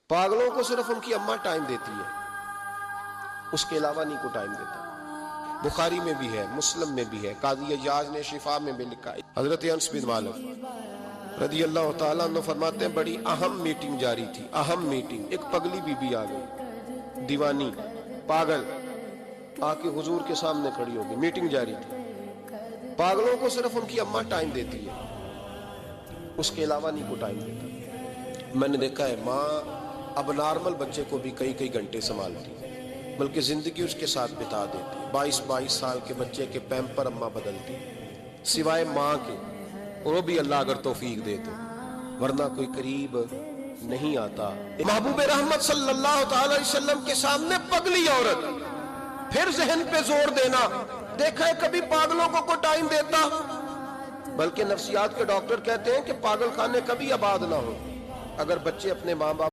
पागलों को सिर्फ उनकी अम्मा टाइम देती है, उसके अलावा नहीं को टाइम देता। बुखारी में भी है, मुस्लिम में भी है, काजी अजाज ने शिफा में भी लिखा है। हजरत अनस बिन मालिक रदी अल्लाह तआला अन्हु फरमाते हैं, बड़ी अहम मीटिंग जारी थी, अहम मीटिंग। एक पगली बीबी आ गई, दीवानी पागल आके हुजूर के सामने खड़ी होगी, मीटिंग जारी थी। पागलों को सिर्फ उनकी अम्मा टाइम देती है, उसके अलावा नहीं को टाइम देता। मैंने देखा है माँ अब नॉर्मल बच्चे को भी कई कई घंटे संभालती है, बल्कि जिंदगी उसके साथ बिता देती है। 22-22 साल के बच्चे के पैम्पर अम्मा बदलती, सिवाय माँ के, वो भी अल्लाह अगर तौफीक दे तो, वरना कोई करीब नहीं आता। महबूब रहमत सल्लल्लाहु अलैहि वसल्लम के सामने पगली औरत, फिर जहन पे जोर देना। देखा है कभी पागलों को टाइम देता? बल्कि नफ्सियात के डॉक्टर कहते हैं कि पागल खाने कभी आबाद ना हो अगर बच्चे अपने माँ बाप